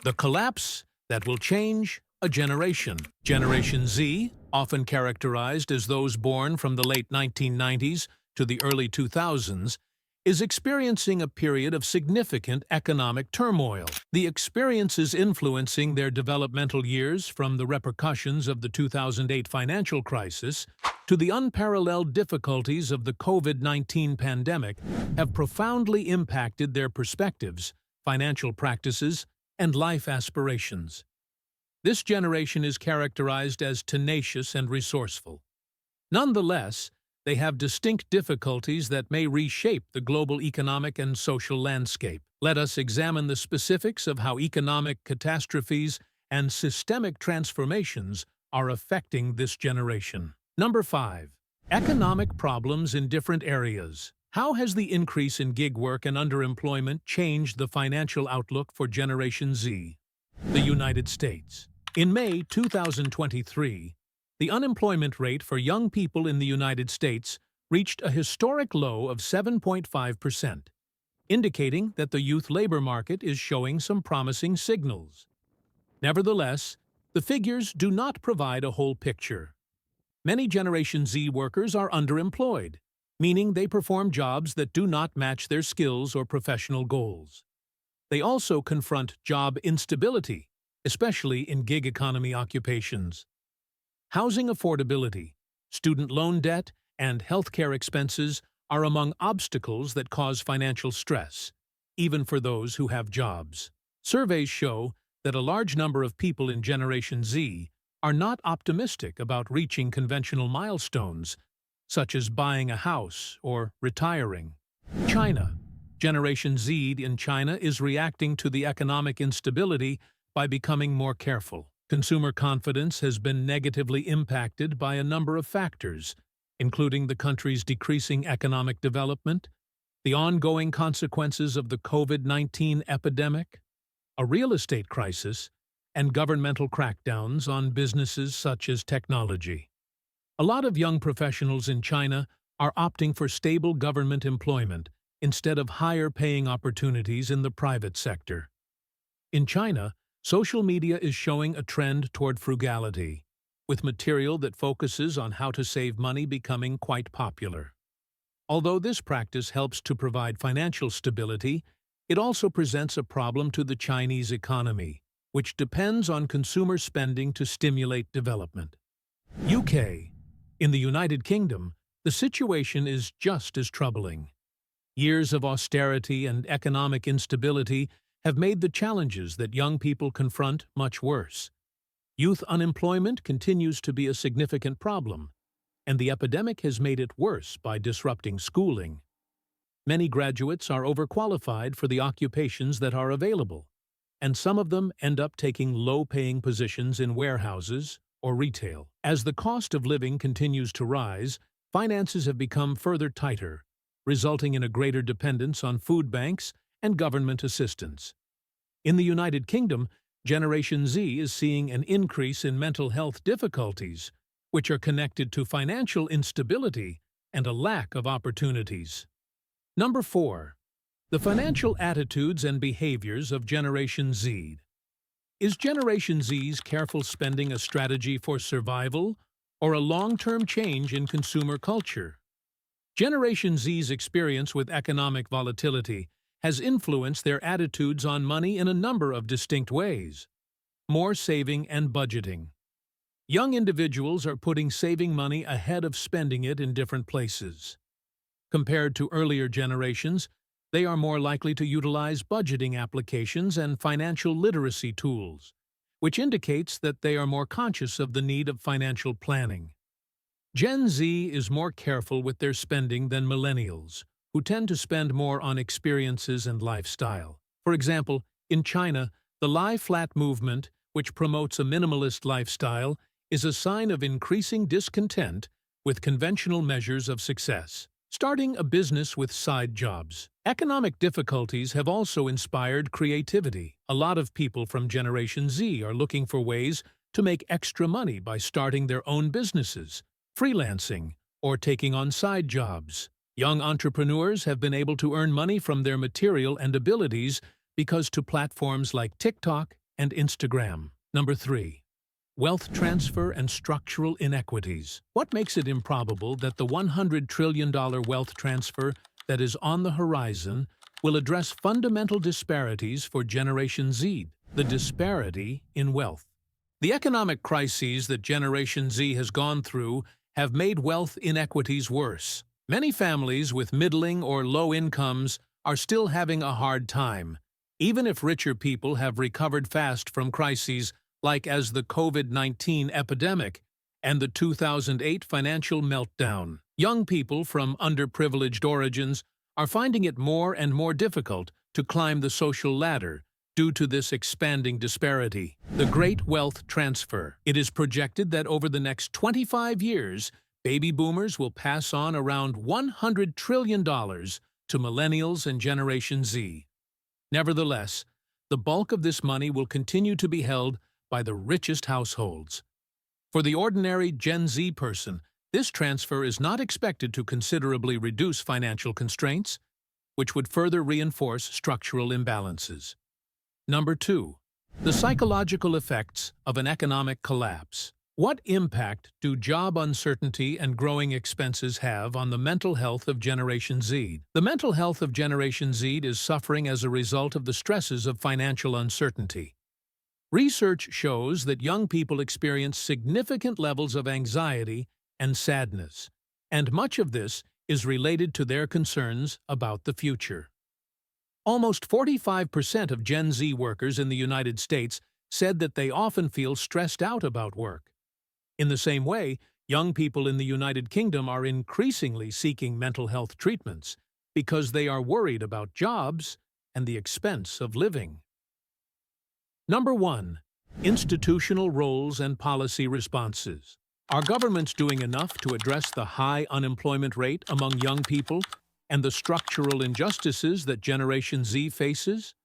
The collapse that will change a generation. Generation Z, often characterized as those born from the late 1990s to the early 2000s, is experiencing a period of significant economic turmoil. The experiences influencing their developmental years, from the repercussions of the 2008 financial crisis to the unparalleled difficulties of the COVID-19 pandemic, have profoundly impacted their perspectives, financial practices, and life aspirations. This generation is characterized as tenacious and resourceful. Nonetheless, they have distinct difficulties that may reshape the global economic and social landscape. Let us examine the specifics of how economic catastrophes and systemic transformations are affecting this generation. Number 5. Economic problems in different areas. How has the increase in gig work and underemployment changed the financial outlook for Generation Z? The United States. In May 2023, the unemployment rate for young people in the United States reached a historic low of 7.5%, indicating that the youth labor market is showing some promising signals. Nevertheless, the figures do not provide a whole picture. Many Generation Z workers are underemployed, meaning they perform jobs that do not match their skills or professional goals. They also confront job instability, especially in gig economy occupations. Housing affordability, student loan debt, and healthcare expenses are among obstacles that cause financial stress, even for those who have jobs. Surveys show that a large number of people in Generation Z are not optimistic about reaching conventional milestones, such as buying a house or retiring. China. Generation Z in China is reacting to the economic instability by becoming more careful. Consumer confidence has been negatively impacted by a number of factors, including the country's decreasing economic development, the ongoing consequences of the COVID-19 epidemic, a real estate crisis, and governmental crackdowns on businesses such as technology. A lot of young professionals in China are opting for stable government employment instead of higher-paying opportunities in the private sector. In China, social media is showing a trend toward frugality, with material that focuses on how to save money becoming quite popular. Although this practice helps to provide financial stability, it also presents a problem to the Chinese economy, which depends on consumer spending to stimulate development. UK. In the United Kingdom, the situation is just as troubling. Years of austerity and economic instability have made the challenges that young people confront much worse. Youth unemployment continues to be a significant problem, and the epidemic has made it worse by disrupting schooling. Many graduates are overqualified for the occupations that are available, and some of them end up taking low-paying positions in warehouses or retail. As the cost of living continues to rise, finances have become further tighter, resulting in a greater dependence on food banks and government assistance. In the United Kingdom, Generation Z is seeing an increase in mental health difficulties, which are connected to financial instability and a lack of opportunities. Number 4. The financial attitudes and behaviors of Generation Z. Is Generation Z's careful spending a strategy for survival or a long-term change in consumer culture? Generation Z's experience with economic volatility has influenced their attitudes on money in a number of distinct ways. More saving and budgeting. Young individuals are putting saving money ahead of spending it in different places. Compared to earlier generations, they are more likely to utilize budgeting applications and financial literacy tools, which indicates that they are more conscious of the need of financial planning. Gen Z is more careful with their spending than millennials, who tend to spend more on experiences and lifestyle. For example, in China, the lie flat movement, which promotes a minimalist lifestyle, is a sign of increasing discontent with conventional measures of success. Starting a business with side jobs. Economic difficulties have also inspired creativity. A lot of people from Generation Z are looking for ways to make extra money by starting their own businesses, freelancing, or taking on side jobs. Young entrepreneurs have been able to earn money from their material and abilities because to platforms like TikTok, and Instagram. Number 3. Wealth transfer and structural inequities. What makes it improbable that the $100 trillion wealth transfer that is on the horizon will address fundamental disparities for Generation Z? The disparity in wealth. The economic crises that Generation Z has gone through have made wealth inequities worse. Many families with middling or low incomes are still having a hard time, even if richer people have recovered fast from crises like as the COVID-19 epidemic and the 2008 financial meltdown. Young people from underprivileged origins are finding it more and more difficult to climb the social ladder due to this expanding disparity. The Great Wealth Transfer. It is projected that over the next 25 years, baby boomers will pass on around $100 trillion to millennials and Generation Z. Nevertheless, the bulk of this money will continue to be held by the richest households. For the ordinary Gen Z person, this transfer is not expected to considerably reduce financial constraints, which would further reinforce structural imbalances. Number 2. The psychological effects of an economic collapse. What impact do job uncertainty and growing expenses have on the mental health of Generation Z? The mental health of Generation Z is suffering as a result of the stresses of financial uncertainty. Research shows that young people experience significant levels of anxiety and sadness, and much of this is related to their concerns about the future. Almost 45% of Gen Z workers in the United States said that they often feel stressed out about work. In the same way, young people in the United Kingdom are increasingly seeking mental health treatments because they are worried about jobs and the expense of living. Number 1. Institutional roles and policy responses. Are governments doing enough to address the high unemployment rate among young people and the structural injustices that Generation Z faces?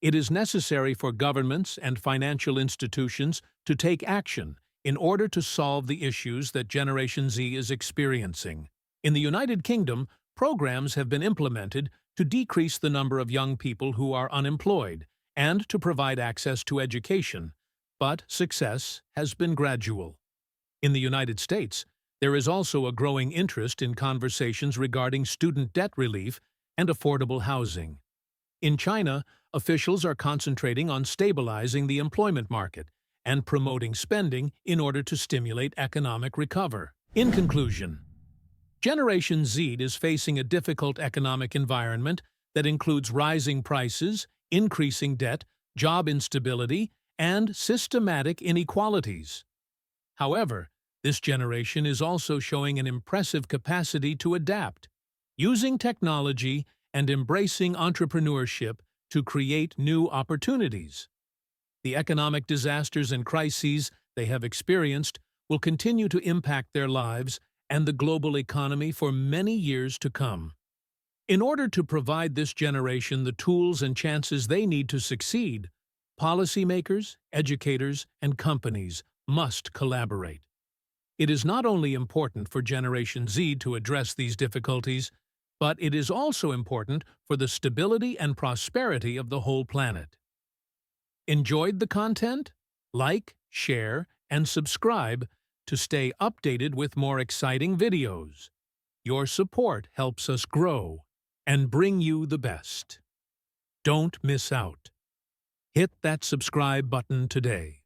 It is necessary for governments and financial institutions to take action in order to solve the issues that Generation Z is experiencing. In the United Kingdom, programs have been implemented to decrease the number of young people who are unemployed and to provide access to education, but success has been gradual. In the United States, there is also a growing interest in conversations regarding student debt relief and affordable housing. In China, officials are concentrating on stabilizing the employment market and promoting spending in order to stimulate economic recovery. In conclusion, Generation Z is facing a difficult economic environment that includes rising prices, increasing debt, job instability, and systematic inequalities. However, this generation is also showing an impressive capacity to adapt, using technology and embracing entrepreneurship to create new opportunities. The economic disasters and crises they have experienced will continue to impact their lives and the global economy for many years to come. In order to provide this generation the tools and chances they need to succeed, policymakers, educators, and companies must collaborate. It is not only important for Generation Z to address these difficulties, but it is also important for the stability and prosperity of the whole planet. Enjoyed the content? Like, share, and subscribe to stay updated with more exciting videos. Your support helps us grow and bring you the best. Don't miss out. Hit that subscribe button today.